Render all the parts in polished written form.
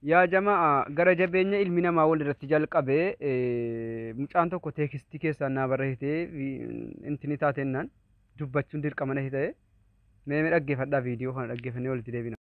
Yaa jamaa gara jabeenya ilmi namaa walirratti jalqabee mucaan tokko teekistii keessaan naa barreessitee intini taatennaan dubbachuun dirqama na ta'e mee dhaggeeffadhaa viidiyoo kana dhaggeeffannee walitti deebina.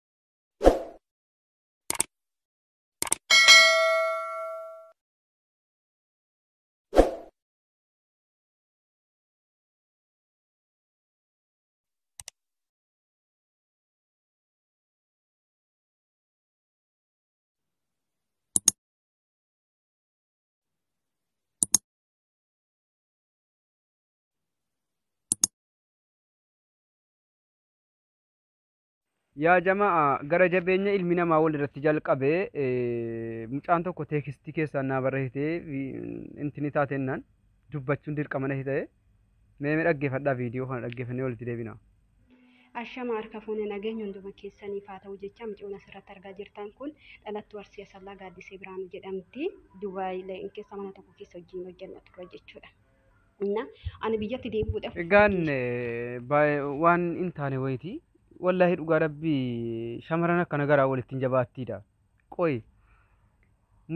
Yaa jamaa gara jabeenya ilmi namaa walirratti jalqabee mucaan tokko teekistii keessaan naa barreessitee intini taatennaan dubbachuun dirqama na ta'e mee dhaggeeffadhaa viidiyoo kana dhaggeeffannee walitti deebina. Ashama harka fuunee nageenya hunduma keessaniif haa ta'u jecha mucoon asirratti argaa jirtan kun dhalattuu Arsii Asallaa Gaaddisee Biraanuu jedhamti. Dubaay keessa mana tokko keessa wajjin hojjannaa ture jechuudha. Ani biyyatti deebi'uudhaaf Egaan waan hin taane wayitii wallahi dhugaa rabbii shamarran akkana garaa walittiin jabaattiidha. Qoy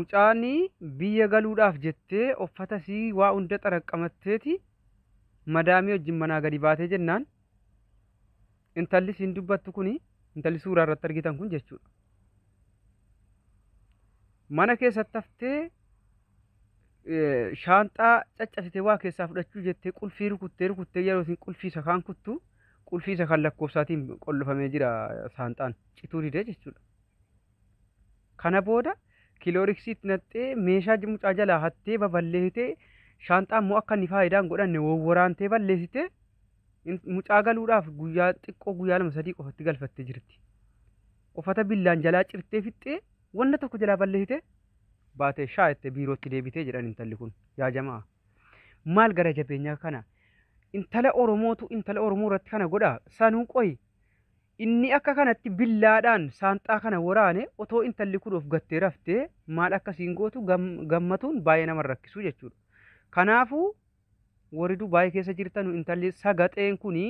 mucaani biyya galuudhaaf jettee uffata sii waa hunda xaraqqamatteeti madaamii wajjin manaa gadi baatee jennaan intalli siin dubbattu kuni intalli suuraa irratti argitan kun jechuudha. Mana keessatti haftee shaanxaa caccabsitee waa keessaa fudhachuu jettee qulfii rukuttee yeroo isin qulfii isa kaan kuttu qulfii isa kan lakkoofsaatiin qollofamee jira saanxaan cituu didee jechuudha. Kana booda kilooriksiitti naxxee meeshaa mucaa jalaa hattee baballeessitee shaanxaa immoo akka inni faayidaa hin godhanne wawwaraantee balleessitee mucaa galuudhaaf guyyaa xiqqoo guyyaa 2-3 qofatti galfattee jirti. Uffata billaan jalaa cirtee fixxee wanna tokko jalaa balleessitee baatee shaayettee biirootti deebitee jedhan intalli kun yaa jamaa. Maal gara jabeenyaa kana? Intala Oromootu intala Oromoo irratti kana godha sanuu qoy inni akka kanatti billaadhaan saanxaa kana waraane otoo intalli kun of gattee raftee maal akkasiin gootu gammatuun baay'ee nama rakkisuu jechuudha. Kanaafuu warri Dubaay keessa jirtan intalli sagaxeen kuni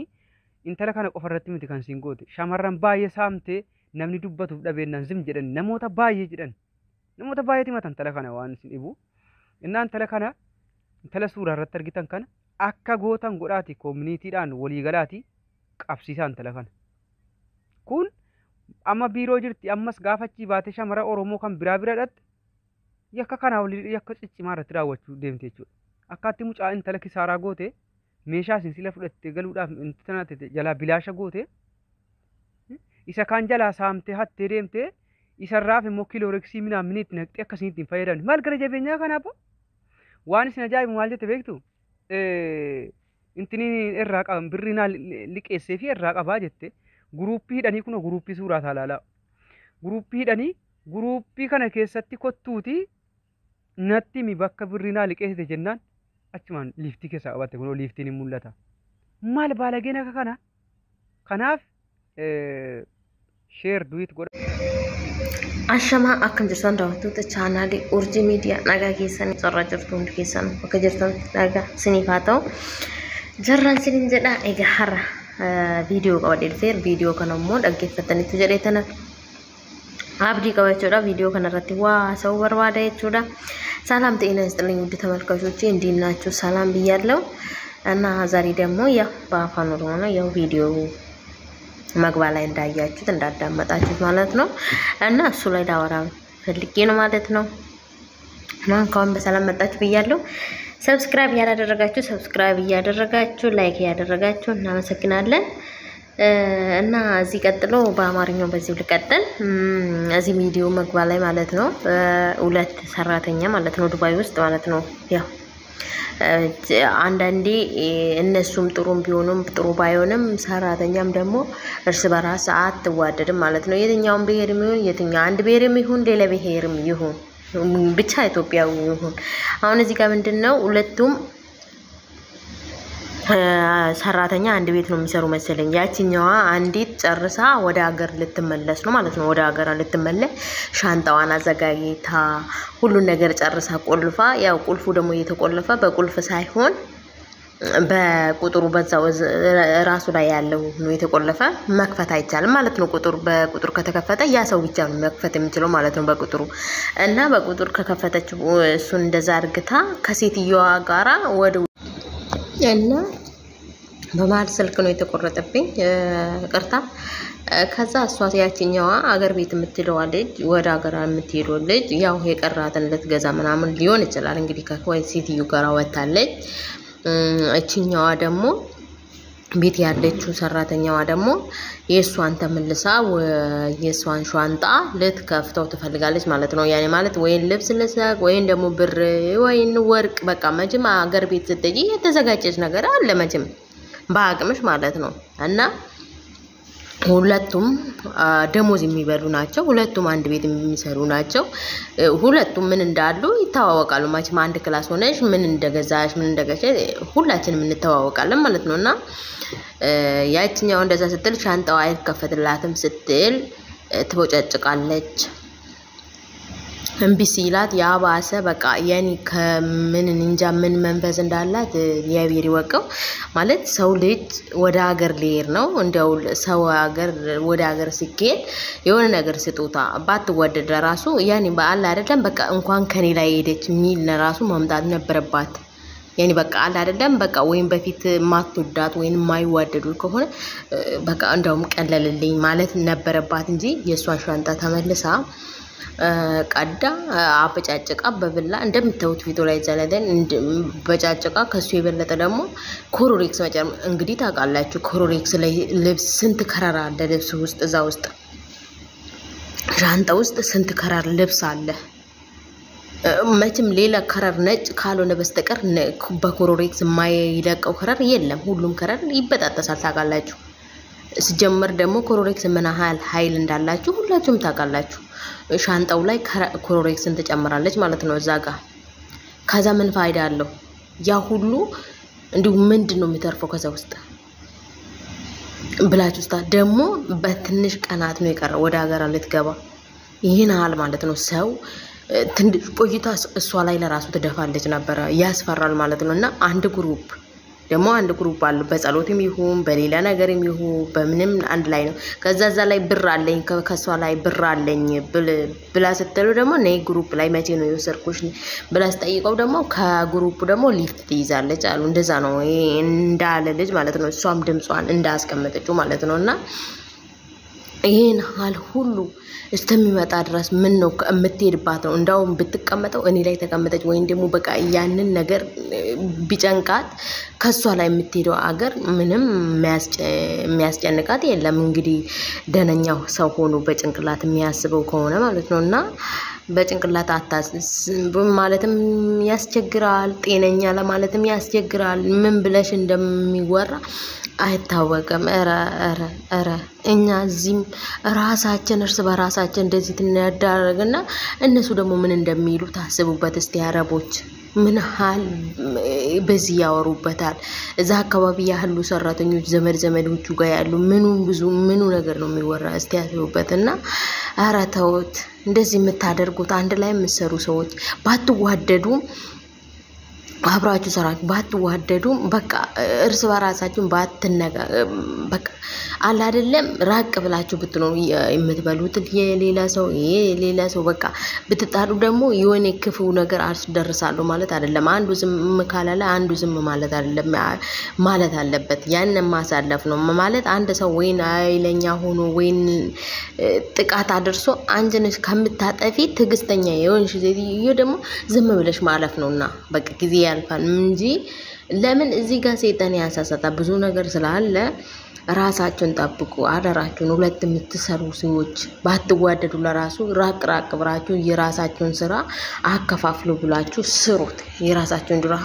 intala kana qofa irratti miti kan siin goote shamarran baay'ee saamtee namni dubbatuuf dhabeennan zim jedhan namoota baay'ee jedhan namoota baay'eeti matan intala kana waan isin dhibu innaan intala kana intala suuraa irratti argitan kana akka gootan godhaati koominiitiidhaan waliigalaati qabsiisaan intala kana. Kun amma biiroo jirti ammas gaafachii baatee shamara Oromoo kan biraa bira dhatte yakka kanaa walii yakka ciccimaa irratti raawwachuu deemte jechuudha. Akkaatti mucaa intala kisaaraa goote meeshaa sinsila fudhattee galuudhaaf intala jalaa bilaasha goote isa kaan jalaa saamtee hattee deemte isarraaf immoo kiilooreksii minaa miniitti naqxee akkasiin ittiin fayyadamne maal gara jabeenyaa kanaaf waan isin ajaa'ibu maal jette beektu? Intini irraa qaban birrinaa liqeessee fi irraa qabaa jette guruuppii hidhanii kun guruuppii suuraa taalaalaa guruuppii hidhanii guruuppii kana keessatti kottuuti natti mi bakka birrinaa liqeessite jennaan achumaan liiftii keessaa qabatte kun liiftiin hin mul'ata. Maal baalageen akka kana? Kanaaf sheer duwit godha. Ashama akkam jirtan daawwattoota chaanaalii Urjii Miidiyaa nagaa keessan sarara jirtu hundi keessan bakka jirtan nagaa isiniif haa ta'u. Jarraan isiniin jedha egaa har'a viidiyoo qabadhee dhufeera. Viidiyoo kana immoo dhaggeeffattaniitu jedheetana abdii qaba jechuudha. Viidiyoo kana irratti waa haasa'uu barbaada jechuudha. ሰላም ጤና ይስጥልኝ ውድ ተመልካቾቼ እንዴት ናችሁ? ሰላም ብያለሁ እና ዛሬ ደግሞ ያው በአፋን ኦሮሞ ነው ያው ቪዲዮ መግቢያ ላይ እንዳያችሁት እንዳዳመጣችሁት ማለት ነው እና እሱ ላይ ዳወራ ፈልጌ ነው ማለት ነው። እና እንኳን በሰላም መጣችሁ ብያለሁ። ሰብስክራይብ ያላደረጋችሁ ሰብስክራይብ እያደረጋችሁ ላይክ ያደረጋችሁ እናመሰግናለን። እና እዚህ ቀጥሎ በአማርኛው በዚህ ልቀጥል እዚህ ቪዲዮ መግቢያ ላይ ማለት ነው ሁለት ሰራተኛ ማለት ነው ዱባይ ውስጥ ማለት ነው ያው አንዳንዴ እነሱም ጥሩም ቢሆኑም ጥሩ ባይሆንም ሰራተኛም ደግሞ እርስ በራስ አትዋደድም ማለት ነው። የትኛውም ብሄርም ይሁን የትኛው አንድ ብሄርም ይሁን ሌላ ብሄርም ይሁን ብቻ ኢትዮጵያዊ ይሁን አሁን እዚህ ጋር ምንድነው ሁለቱም ሰራተኛ አንድ ቤት ነው የሚሰሩ መሰለኝ። ያቺኛዋ አንዲት ጨርሳ ወደ ሀገር ልትመለስ ነው ማለት ነው። ወደ ሀገር ልትመለስ ሻንጣዋን አዘጋጅታ ሁሉ ነገር ጨርሳ ቆልፋ ያው ቁልፉ ደግሞ እየተቆለፈ በቁልፍ ሳይሆን በቁጥሩ በዛው ራሱ ላይ ያለው ነው የተቆለፈ መክፈት አይቻልም ማለት ነው። በቁጥር ከተከፈተ ያ ሰው ብቻ ነው መክፈት የሚችለው ማለት ነው በቁጥሩ እና በቁጥር ከከፈተች እሱን እንደዛ አድርግታ ከሴትየዋ ጋራ ወደ እና በመሀል ስልክ ነው የተቆረጠብኝ ቅርታ ከዛ እሷ ያቺኛዋ አገር ቤት የምትለው ልጅ ወደ አገር የምትሄደው ልጅ ያው የቀራትን ልትገዛ ምናምን ሊሆን ይችላል እንግዲህ ከወይ ሴትዮ ጋራ ወጣለች እቺኛዋ ደግሞ ቤት ያለችው ሰራተኛዋ ደግሞ የሷን ተመልሳ የሷን ሻንጣ ልትከፍተው ትፈልጋለች ማለት ነው ያኔ ማለት ወይን ልብስ ለሳቅ ወይን ደግሞ ብር ወይን ወርቅ በቃ መጅማ አገር ቤት ስትጂ የተዘጋጀች ነገር አለ መጅም በአቅምሽ ማለት ነው እና ሁለቱም ደሞዝ የሚበሉ ናቸው ሁለቱም አንድ ቤት የሚሰሩ ናቸው ሁለቱም ምን እንዳሉ ይተዋወቃሉ ማችም አንድ ክላስ ሆነሽ ምን እንደገዛሽ ምን እንደገዛሽ ሁላችንም እንተዋወቃለን ማለት ነውና ያቺኛው እንደዛ ስትል ሻንጣው አይከፈትላትም ስትል ትቦጨጭቃለች እምቢ ሲላት ያባሰ በቃ ያኒ ከምን እንጃ ምን መንፈስ እንዳላት የቢሪ ወቀው ማለት ሰው ልጅ ወደ ሀገር ሊሄድ ነው እንደው ሰው ሀገር ወደ ሀገር ሲኬድ የሆነ ነገር ስጦታ ባትወደድ ራሱ ያኒ በአላ አይደለም በቃ እንኳን ከኔ ላይ ሄደች ሚል ራሱ ማምጣት ነበረባት ያኒ በቃ አላ አይደለም በቃ ወይን በፊት ማትወዳት ወይን ማይዋደዱ ከሆነ በቃ እንደውም ቀለልልኝ ማለት ነበረባት እንጂ የሷን ሻንጣ ተመልሳ ቀዳ አበጫጭቃ በብላ እንደምታዩት ቪዲዮ ላይ ዘላደን በጫጭቃ ከሱ የበለጠ ደግሞ ኮሮሪክስ መጨረም እንግዲህ ታውቃላችሁ ኮሮሪክስ ላይ ልብስ ስንት ከራራ አለ ልብስ ውስጥ እዛ ውስጥ ሻንጣ ውስጥ ስንት ከራር ልብስ አለ መቼም ሌላ ከራር ነጭ ካልሆነ በስተቀር በኮሮሪክስ የማይለቀው ከራር የለም ሁሉም ከራር ይበጣጣሳል ታውቃላችሁ ሲጀመር ደግሞ ኮሮሪክስ ምን ኃይል እንዳላችሁ ሁላችሁም ታውቃላችሁ ሻንጣው ላይ ኮሮሪክስን ተጨምራለች ማለት ነው እዛ ጋር ከዛ ምን ፋይዳ አለው ያ ሁሉ እንዲሁ ምንድነው የሚተርፈው ከዛ ውስጥ ብላችሁስታ ደግሞ በትንሽ ቀናት ነው የቀረው ወደ ሀገር ልትገባ ይሄናል ማለት ነው ሰው ትንሽ ቆይታ እሷ ላይ ለራሱ ተደፋለች ነበር ያስፈራል ማለት ነውና አንድ ግሩፕ አለ በጸሎትም ይሁን በሌላ ነገርም ይሁን በምንም አንድ ላይ ነው ከዛዛ ላይ ብር አለኝ ከሷ ላይ ብር አለኝ ብላ ስትሉ ደግሞ ነይ ግሩፕ ላይ መቼ ነው የወሰርኩሽ ብላ ስጠይቀው ደግሞ ከግሩፕ ደግሞ ሊፍት ትይዛለች አሉ እንደዛ ነው እንዳለ ልጅ ማለት ነው እሷም ድምጿን እንዳስቀመጠችው ማለት ነውና ይሄን ሀል ሁሉ እስተሚመጣ ድረስ ምን ነው የምትሄድባት ነው እንዳውም ብትቀመጠው እኔ ላይ ተቀመጠች ወይ እንደሞ በቃ ያንን ነገር ቢጨንቃት ከሷ ላይ የምትሄደው አገር ምንም የሚያስጨንቃት የለም እንግዲህ ደነኛው ሰው ሆኖ በጭንቅላት የሚያስበው ከሆነ ማለት ነውና በጭንቅላት አታስብ ማለትም ያስቸግራል ጤነኛ ለማለትም ያስቸግራል ምን ብለሽ እንደሚወራ አይታወቅም አረ እኛ እዚህም ራሳችን እርስ በራሳችን እንደዚህ ትናዳረግና እነሱ ደግሞ ምን እንደሚሉ ታስቡበት እስቲ አረቦች ምን ሀል በዚህ ያወሩበታል እዛ አካባቢ ያሉ ሰራተኞች ዘመዶቹ ጋር ያሉ ምኑ ነገር ነው የሚወራ እስቲ ያስቡበትና አረ ተውት እንደዚህ የምታደርጉት አንድ ላይ የምትሰሩ ሰዎች ባትዋደዱ አብራችሁ ሰራችሁ ባትዋደዱ በቃ እርስ በራሳችሁ ባትነጋ በቃ አለ አይደለም ራቅ ብላችሁ ብትኖሩ የምትበሉት የሌላ ሰው በቃ ብትጣሉ ደግሞ የሆነ ክፉ ነገር አስደርሳሉ ማለት አይደለም አንዱ ዝም ካላለ አንዱ ዝም ማለት አይደለም ማለት አለበት ያን ማሳለፍ ነው ማለት አንድ ሰው ወይን አይለኛ ሆኖ ወይን ጥቃት አድርሶ አንጀነሽ ከምታጠፊ ትግስተኛ የሆንሽ ዜትዮ ደግሞ ዝም ብለሽ ማለፍ ነውና በቃ ጊዜ ያልፋል እንጂ ለምን እዚህ ጋር ሰይጣን ያሳሳታ ብዙ ነገር ስላለ ራሳችሁን ጠብቁ አደራችሁን ሁለት የምትሰሩ ሰዎች ባትዋደዱ ለራሱ ራቅ ብራችሁ የራሳችሁን ስራ አከፋፍሉ ብላችሁ ስሩት የራሳችሁን ድራ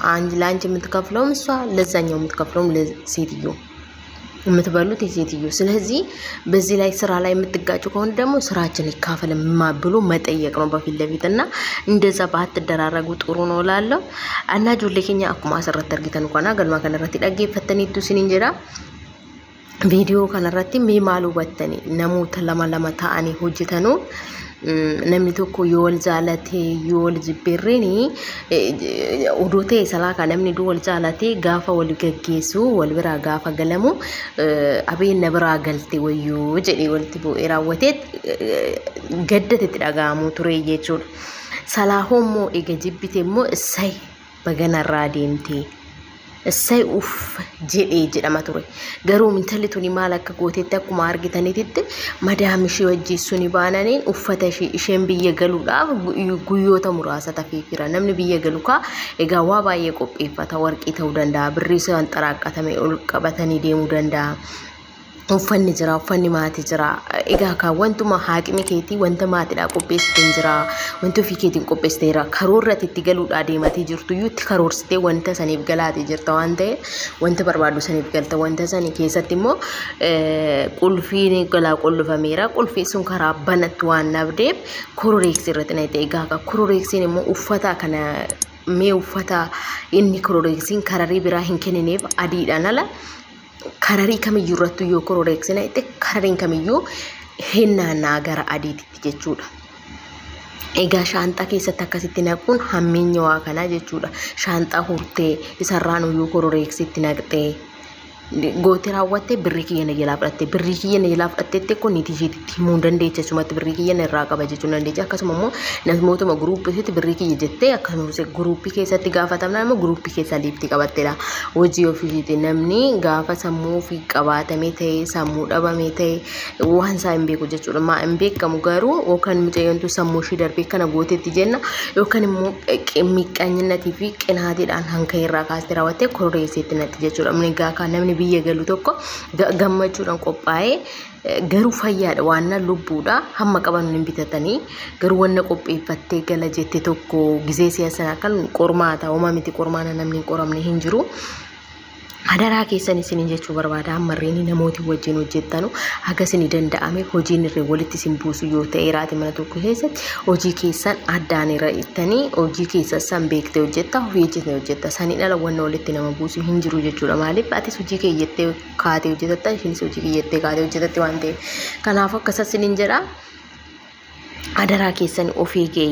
ላንቺ የምትከፍለው እሷ ለዛኛው የምትከፍለው ለሴትዮ የምትበሉት የሴትዮ ስለዚህ በዚህ ላይ ስራ ላይ የምትጋጩ ከሆነ ደግሞ ስራችን ይካፈል ማብሎ መጠየቅ ነው በፊት ለፊትና እንደዛ ባትደራረጉ ጥሩ ነው ላለው እና ጆሌከኛ አኩማ ሰረት ተርጊተን እንኳን አገልማ ከነረት ይዳጌ ፈተኒቱ ሲንጀራ ቪዲዮ ከነረት ሚማሉ ወተኒ ነሙት ለማ ታአኒ ሆጅተኑ namni tokko yoo wal jaalate yoo wal jibbeerreeni odoote salaka namni duu wal jaalate gaafa wal gaggeessu wal biraa gaafa galamu abeen na biraa galte wayyoo jedhee walitti bu'ee raawwateet gaddatetti dhaga'amuu ture jechuudha. Salaahommoo ega jibbite immoo isay baganarraa deemtee Sai uf jedhee jedhama ture. Garuu intalli tuni maal akka gootetti akkuma argitanitti madaam ishee wajjin baananiin uffata isheen biyya galuudhaaf guyyoota muraasa tafeefira. Namni biyya galu kaa egaa waa baay'ee qopheeffata. Warqii ta'uu danda'a, birrii isaan xaraaqatame ol qabatanii deemuu danda'a. Uffanni jira, uffanni maatii jira. Egaa ka wantuma haaqni keetii wanta maatiidhaa qopheessiteen jira. Wanti ofii keetiin qopheessiteera. Karoorratti itti galuudhaa deematee jirtu iyyuutti karoorsitee wanta saniif galaatee jirta waan ta'eef wanta barbaadu saniif galta. Wanta sanii keessatti immoo qulfiin galaa qullufameera. Qulfiin sun karaa banatti waan nabdeef kororeeksii irratti na ta'e. Egaa ka kororeeksiin immoo uffata kana mee uffata inni kororeeksiin kararii biraa hin kennineef adiidhaan ala kararii kamiyyuu irratti yoo kororeeksina itti karariin kamiyyuu hinnaannaa gara adiititti jechuudha. Egaa shaanxaa keessatti akkasitti naquun hammeenya waa kanaa jechuudha. Shaanxaa hurtee isarraan yoo kororeeksitti naqxee goote raawwatte birrii kiyya na jalaa fudhatte birrii kiyya na jalaa fudhattetti kun niitii isheetitti himuu dandeecha jechuudha. Birrii kiyya na irraa qaba jechuun dandeecha. Akkasuma immoo namootuma guruupiitti birrii kiyya jettee akkasuma guruupii keessatti gaafatamna immoo guruupii keessa liiftii qabatteedha. Hojii ofiisiitti namni gaafa sammuu ofii qabaatamee ta'e sammuu dhabamee ta'e waan isaa hin beeku jechuudha. Maa hin beekamu garuu yookaan mucayyantu sammuu ishee darbee kana gootetti jenna yookaan immoo miqqaanyinnatii fi qinaatiidhaan hanka irraa kaastee raawwattee kororeessitti natti jechuudha. Namni biyya galu tokko gammachuudhaan qophaa'ee garuu fayyaadha waan lubbuudha hamma qaban hin bitatanii garuu wanna qopheeffattee gala jette tokko gizee siyaasana kan qormaata uumamiti qormaana namni hin qoramne hin jiru. Hadaraa keessan isin jechuu barbaada ammarreen namooti wajjin hojjettanu haga isin danda'ame hojiin irree walitti isin buusu yoo ta'e raati mana tokko keessatti hojii keessan addaan irra ittanii hojii keessan san beektee hojjetta ofii hojjetee hojjetta sanii dhala wanna walitti nama buusu hin jiru jechuudha. Maaliif atis hojii kee jettee kaatee hojjetatta ishinis hojii kee jettee kaatee hojjetatti waan ta'eef kanaaf akkasas isin jedha. Adaraa keessan ofii kee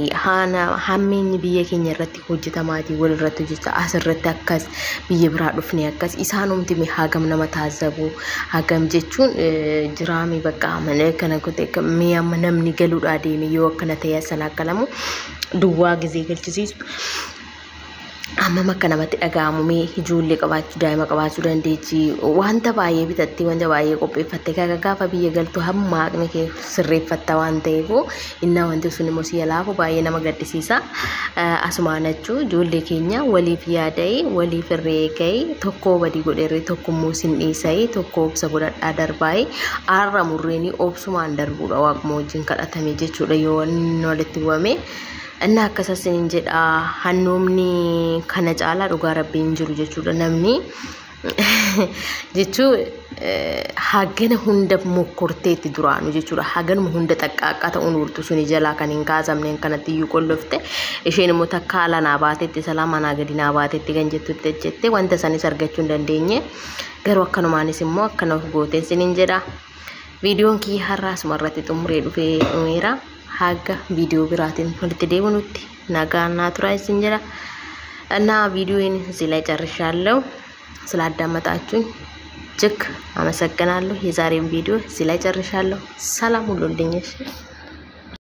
hammeenyi biyya keenya irratti hojjetamaatii wal irratti hojjeta asirratti akkas biyya biraa dhufne akkas isaanumti hagam nama taazzabu hagam jechuun jiraami bakka amane kana kote mee amma namni galuudhaa deeme yoo akkana ta'e sana akkalamu duwwaa gizee galchisiisu. Amma makka namatti dhaga'amu mee ijoollee qabaachuu daa'ima qabaachuu dandeechi wanta baay'ee bitattee wanta baay'ee qopheeffattee gaafa biyya galtu hamma aqni kee sirreeffatta waan ta'eef innaa wanti sun immoo si yalaafu baay'ee nama gaddisiisa. Asumaan jechuu ijoollee keenya waliif yaada'ee waliif irreega'ee tokko badii godheerree tokkummoo sin dhiisa'ee tokko obsa godhadhaa darbaa'ee aarra murreenii obsumaan darbuudha waaquma wajjin kadhatame jechuudha yoo walitti bu'ame. Anna akkasas hin jedha hannoomni kana caalaa dhugaa rabbiin jiru jechuudha. Namni jechuu hagana hunda mokkorteetti duraanu jechuudha. Haganuma hunda xaqqaaqqa ta'uun urtu suni jalaa kan hin kaasamneen kanatti iyyuu qollofte isheen immoo takka ala naa baatetti salaama naa gadi naa baatetti kan jettutti jette wanta sanis argachuu hin dandeenye garuu akkanumaanis immoo akkana of gooteen sinin jedha. Viidiyoon kiyya har'aa asumarratti xumuree dhufee dhumeera. Haga video biraatiin walitti deebinutti nagaan naa turaa isin jedha. እና ቪዲዮውን እዚህ ላይ ጨርሻለሁ። ስላዳመጣችሁኝ እጅግ አመሰግናለሁ። የዛሬውን ቪዲዮ እዚህ ላይ ጨርሻለሁ። ሰላም ሁሉልኝ።